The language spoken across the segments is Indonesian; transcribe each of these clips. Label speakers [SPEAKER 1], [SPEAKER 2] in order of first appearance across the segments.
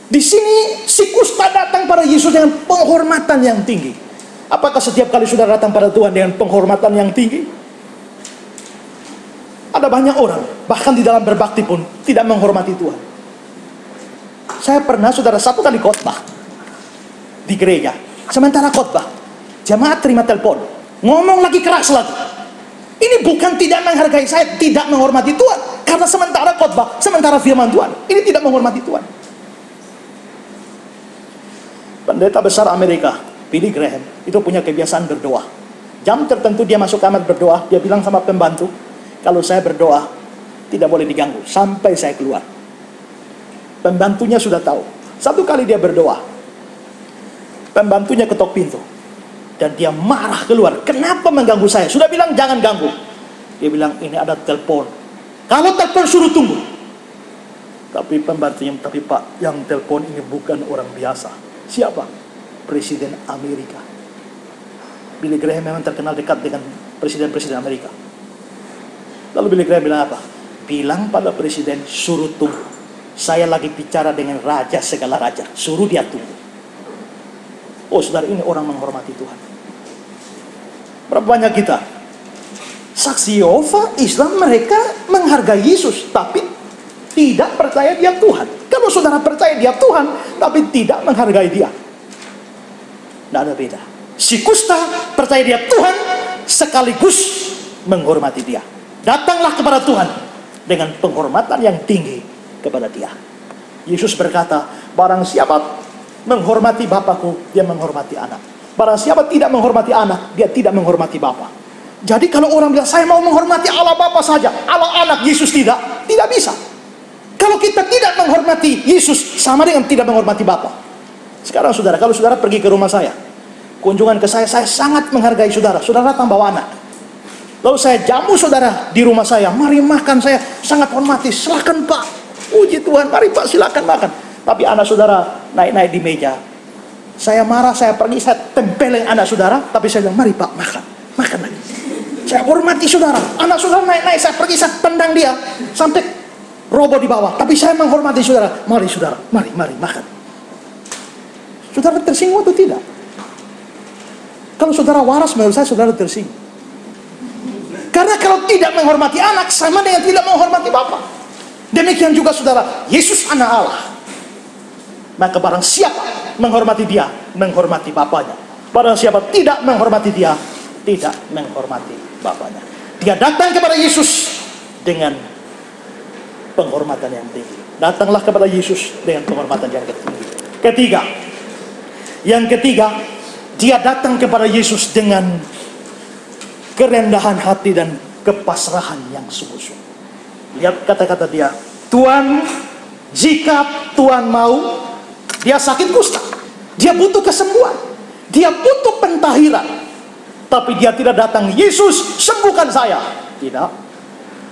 [SPEAKER 1] Di sini si kusta datang pada Yesus dengan penghormatan yang tinggi. Apakah setiap kali saudara datang pada Tuhan dengan penghormatan yang tinggi? Ada banyak orang, bahkan di dalam berbakti pun tidak menghormati Tuhan. Saya pernah, saudara, satu kali khotbah di gereja. Sementara khotbah, jemaat terima telepon, ngomong lagi keras lagi. Ini bukan tidak menghargai saya, tidak menghormati Tuhan. Karena sementara khotbah, sementara firman Tuhan, ini tidak menghormati Tuhan. Pendeta besar Amerika, Billy Graham, itu punya kebiasaan berdoa. Jam tertentu dia masuk kamar berdoa, dia bilang sama pembantu, kalau saya berdoa, tidak boleh diganggu sampai saya keluar. Pembantunya sudah tahu. Satu kali dia berdoa, pembantunya ketok pintu, dan dia marah keluar. Kenapa mengganggu saya? Sudah bilang jangan ganggu. Dia bilang ini ada telepon. Kalau telepon suruh tunggu. Tapi pembantunya, tapi Pak, yang telepon ini bukan orang biasa. Siapa? Presiden Amerika. Billy Graham memang terkenal dekat dengan presiden-presiden Amerika. Lalu Billy Graham bilang apa? Bilang pada presiden suruh tunggu. Saya lagi bicara dengan raja segala raja. Suruh dia tunggu. Oh saudara, ini orang menghormati Tuhan. Berapa banyak kita? Saksi Yehova, Islam, mereka menghargai Yesus, tapi tidak percaya dia Tuhan. Kalau saudara percaya dia Tuhan, tapi tidak menghargai dia, tidak ada beda. Si kusta percaya dia Tuhan, sekaligus menghormati dia. Datanglah kepada Tuhan dengan penghormatan yang tinggi kepada dia. Yesus berkata, barang siapa menghormati Bapakku, dia menghormati anak. Barang siapa tidak menghormati anak, dia tidak menghormati Bapa. Jadi kalau orang bilang, saya mau menghormati Allah Bapa saja, Allah anak, Yesus tidak bisa. Kalau kita tidak menghormati Yesus, sama dengan tidak menghormati Bapa. Sekarang saudara, kalau saudara pergi ke rumah saya, kunjungan ke saya sangat menghargai saudara. Saudara datang bawa anak. Lalu saya jamu saudara di rumah saya, mari makan, saya sangat hormati. Silakan Pak, puji Tuhan, mari Pak silakan makan. Tapi anak saudara naik-naik di meja. Saya marah, saya pergi, saya tempelin anak saudara. Tapi saya bilang, mari Pak makan, makan lagi. Saya hormati saudara. Anak saudara naik-naik, saya pergi, saya tendang dia sampai roboh di bawah. Tapi saya menghormati saudara. Mari saudara, mari makan. Saudara tersinggung atau tidak? Kalau saudara waras, menurut saya saudara tersinggung. Karena kalau tidak menghormati anak, sama dengan tidak menghormati Bapa. Demikian juga saudara, Yesus anak Allah. Maka barang siapa menghormati dia, menghormati Bapanya. Barang siapa tidak menghormati dia, tidak menghormati Bapanya. Dia datang kepada Yesus dengan penghormatan yang tinggi. Datanglah kepada Yesus dengan penghormatan yang tinggi. Yang ketiga, dia datang kepada Yesus dengan kerendahan hati dan kepasrahan yang sungguh-sungguh. Lihat kata-kata dia, Tuhan, jika Tuhan mau. Dia sakit kusta, dia butuh kesembuhan, dia butuh pentahiran. Tapi dia tidak datang, Yesus sembuhkan saya. Tidak.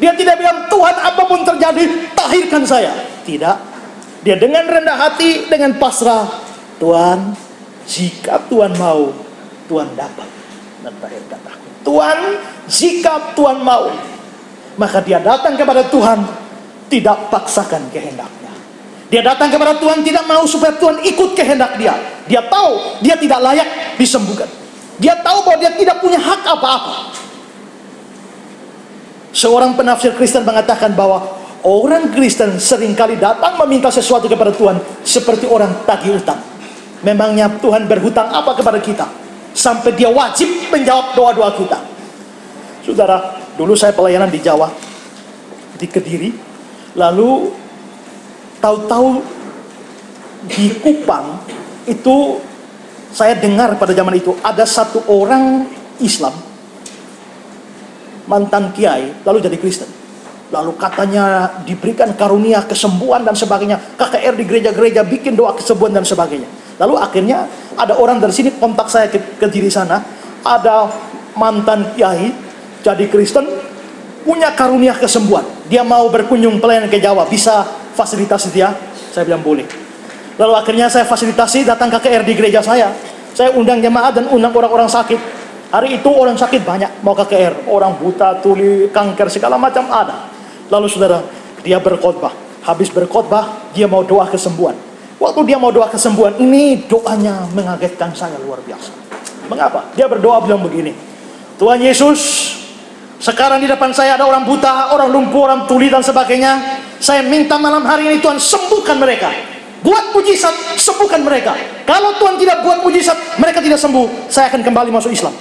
[SPEAKER 1] Dia tidak bilang, Tuhan apapun terjadi, tahirkan saya. Tidak. Dia dengan rendah hati, dengan pasrah, Tuhan, jika Tuhan mau, Tuhan dapat mentahirkan aku. Tuhan, jika Tuhan mau. Maka dia datang kepada Tuhan, tidak paksakan kehendaknya. Dia datang kepada Tuhan, tidak mau supaya Tuhan ikut kehendak dia. Dia tahu dia tidak layak disembuhkan. Dia tahu bahwa dia tidak punya hak apa-apa. Seorang penafsir Kristen mengatakan bahwa orang Kristen seringkali datang meminta sesuatu kepada Tuhan seperti orang tagih utang. Memangnya Tuhan berhutang apa kepada kita sampai dia wajib menjawab doa-doa kita? Saudara, dulu saya pelayanan di Jawa, di Kediri. Lalu tahu-tahu di Kupang itu saya dengar pada zaman itu ada satu orang Islam mantan kiai lalu jadi Kristen. Lalu katanya diberikan karunia kesembuhan dan sebagainya. KKR di gereja-gereja bikin doa kesembuhan dan sebagainya. Lalu akhirnya ada orang dari sini kontak saya ke diri sana. Ada mantan kiai jadi Kristen punya karunia kesembuhan. Dia mau berkunjung pelayanan ke Jawa, bisa fasilitasi dia? Saya bilang boleh. Lalu akhirnya saya fasilitasi datang KKR di gereja saya. Saya undang jemaat dan undang orang-orang sakit. Hari itu orang sakit banyak mau KKR. Orang buta, tuli, kanker, segala macam ada. Lalu saudara, dia berkhotbah. Habis berkhotbah, dia mau doa kesembuhan. Waktu dia mau doa kesembuhan, ini doanya mengagetkan saya luar biasa. Mengapa? Dia berdoa bilang begini, Tuhan Yesus, sekarang di depan saya ada orang buta, orang lumpuh, orang tuli dan sebagainya. Saya minta malam hari ini Tuhan sembuhkan mereka. Buat mujizat, sembuhkan mereka. Kalau Tuhan tidak buat mujizat, mereka tidak sembuh, saya akan kembali masuk Islam.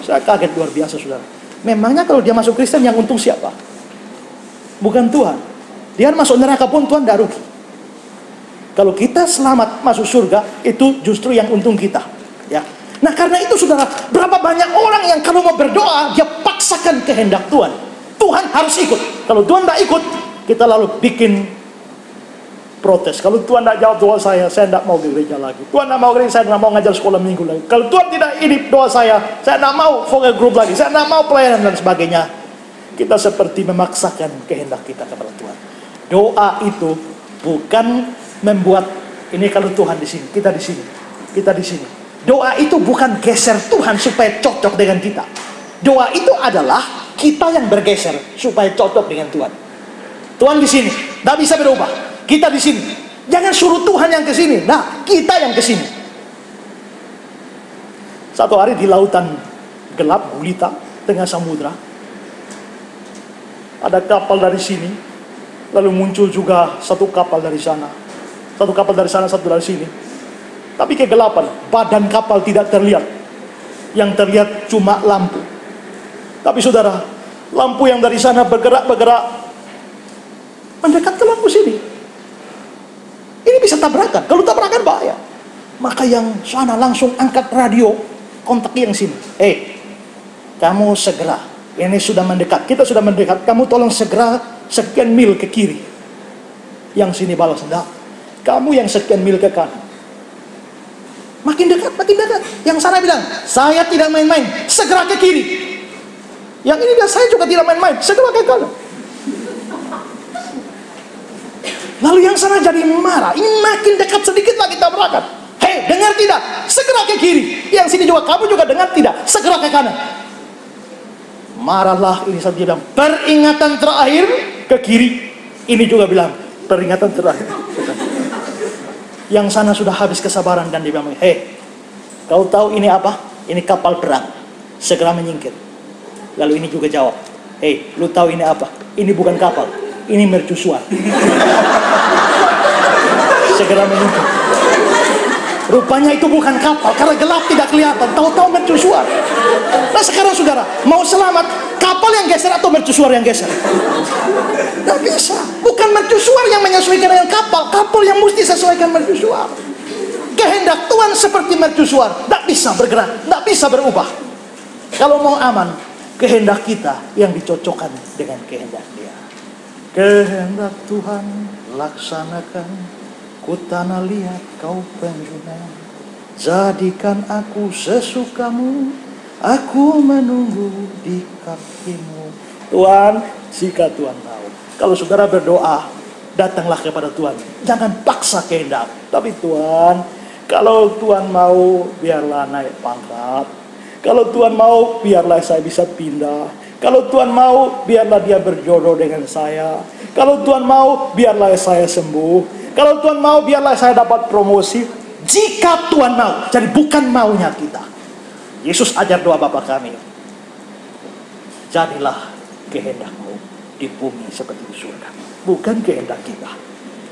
[SPEAKER 1] Saya kaget luar biasa, saudara. Memangnya kalau dia masuk Kristen yang untung siapa? Bukan Tuhan. Dia masuk neraka pun Tuhan tidak rugi. Kalau kita selamat masuk surga, itu justru yang untung kita. Ya. Nah karena itu saudara, berapa banyak orang yang kalau mau berdoa, dia paksakan kehendak Tuhan. Tuhan harus ikut. Kalau Tuhan tidak ikut, kita lalu bikin protes. Kalau Tuhan tidak jawab doa saya tidak mau ke gereja lagi. Tuhan tidak mau gereja, saya tidak mau ngajar sekolah minggu lagi. Kalau Tuhan tidak ini doa saya tidak mau focus group lagi, saya tidak mau pelayanan dan sebagainya. Kita seperti memaksakan kehendak kita kepada Tuhan. Doa itu bukan membuat ini kalau Tuhan di sini, kita di sini, kita di sini. Doa itu bukan geser Tuhan supaya cocok dengan kita. Doa itu adalah kita yang bergeser supaya cocok dengan Tuhan. Tuhan di sini, tidak bisa berubah. Kita di sini. Jangan suruh Tuhan yang ke sini. Nah, kita yang ke sini. Satu hari di lautan gelap gulita tengah samudra, ada kapal dari sini, lalu muncul juga satu kapal dari sana. Satu kapal dari sana, satu dari sini. Tapi kegelapan, badan kapal tidak terlihat. Yang terlihat cuma lampu. Tapi saudara, lampu yang dari sana bergerak-bergerak mendekat ke lampu sini. Ini bisa tabrakan. Kalau tabrakan bahaya. Maka yang sana langsung angkat radio, kontak yang sini. Kamu segera. Ini sudah mendekat. Kita sudah mendekat. Kamu tolong segera sekian mil ke kiri. Yang sini balas, enggak. Kamu yang sekian mil ke kanan. Makin dekat, makin dekat. Yang sana bilang, saya tidak main-main, segera ke kiri. Yang ini bilang, saya juga tidak main-main, segera ke kanan. Lalu yang sana jadi marah. Ini makin dekat sedikit lagi tabrakan. Hei, dengar tidak? Segera ke kiri. Yang sini juga, kamu juga dengar tidak? Segera ke kanan. Marahlah ini saja bilang, peringatan terakhir ke kiri. Ini juga bilang, peringatan terakhir. Yang sana sudah habis kesabaran dan dia bilang, kau tahu ini apa? Ini kapal perang. Segera menyingkir. Lalu ini juga jawab, lu tahu ini apa? Ini bukan kapal, ini mercusuar. Segera menyingkir. Rupanya itu bukan kapal, karena gelap tidak kelihatan. Tahu-tahu mercusuar. Nah sekarang saudara, mau selamat, kapal yang geser atau mercusuar yang geser? Tidak bisa. Bukan mercusuar yang menyesuaikan dengan kapal, kapal yang mesti sesuaikan mercusuar. Kehendak Tuhan seperti mercusuar, tidak bisa bergerak, tidak bisa berubah. Kalau mau aman, kehendak kita yang dicocokkan dengan kehendak Dia. Kehendak Tuhan laksanakan, ku tanah liat kau pengguna. Jadikan aku sesukamu, aku menunggu di kakimu. Tuhan, jika Tuhan mau. Kalau saudara berdoa, datanglah kepada Tuhan. Jangan paksa kehendak. Tapi Tuhan, kalau Tuhan mau, biarlah naik pangkat. Kalau Tuhan mau, biarlah saya bisa pindah. Kalau Tuhan mau, biarlah dia berjodoh dengan saya. Kalau Tuhan mau, biarlah saya sembuh. Kalau Tuhan mau, biarlah saya dapat promosi. Jika Tuhan mau. Jadi bukan maunya kita. Yesus ajar doa Bapa kami. Jadilah kehendak-Mu di bumi seperti di surga. Bukan kehendak kita.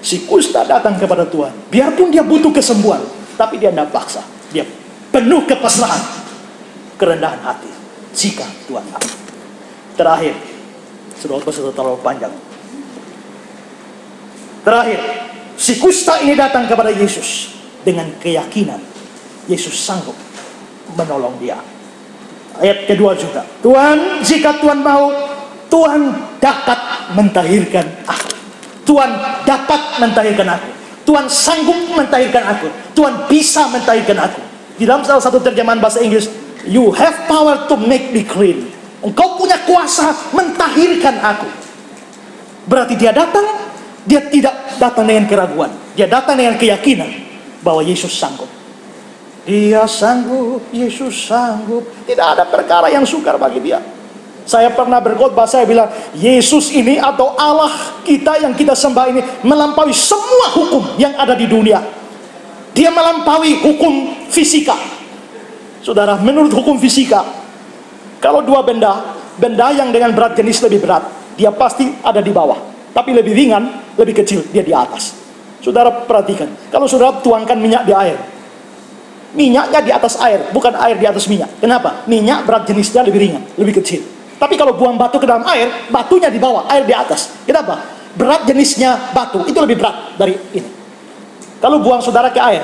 [SPEAKER 1] Si kusta datang kepada Tuhan. Biarpun dia butuh kesembuhan, tapi dia tidak paksa. Dia penuh kepasrahan, kerendahan hati. Jika Tuhan mau. Terakhir, sudah terlalu panjang. Terakhir, si kusta ini datang kepada Yesus dengan keyakinan Yesus sanggup menolong dia. Ayat kedua juga, Tuhan, jika Tuhan mau, Tuhan dapat mentahirkan aku. Tuhan dapat mentahirkan aku. Tuhan sanggup mentahirkan aku. Tuhan bisa mentahirkan aku. Di dalam salah satu terjemahan bahasa Inggris, you have power to make me clean. Engkau punya kuasa mentahirkan aku. Berarti dia datang, dia tidak datang dengan keraguan. Dia datang dengan keyakinan bahwa Yesus sanggup. Dia sanggup, Yesus sanggup. Tidak ada perkara yang sukar bagi dia. Saya pernah berkhotbah, saya bilang, Yesus ini atau Allah kita yang kita sembah ini melampaui semua hukum yang ada di dunia. Dia melampaui hukum fisika. Saudara, menurut hukum fisika, kalau dua benda yang dengan berat jenis lebih berat, dia pasti ada di bawah. Tapi lebih ringan, lebih kecil, dia di atas. Saudara perhatikan, kalau saudara tuangkan minyak di air, minyaknya di atas air, bukan air di atas minyak. Kenapa? Minyak berat jenisnya lebih ringan, lebih kecil. Tapi kalau buang batu ke dalam air, batunya di bawah, air di atas. Kenapa? Berat jenisnya batu itu lebih berat dari ini. Kalau buang saudara ke air,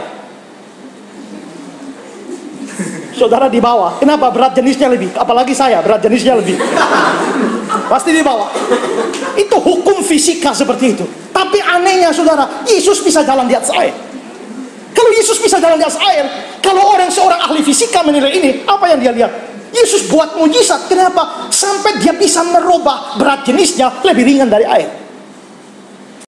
[SPEAKER 1] saudara di bawah. Kenapa? Berat jenisnya lebih. Apalagi saya, berat jenisnya lebih. Pasti di bawah. Itu hukum fisika seperti itu. Tapi anehnya saudara, Yesus bisa jalan di atas air. Kalau Yesus bisa jalan di atas air, kalau seorang ahli fisika menilai ini, apa yang dia lihat? Yesus buat mujizat. Kenapa? Sampai dia bisa merubah berat jenisnya lebih ringan dari air.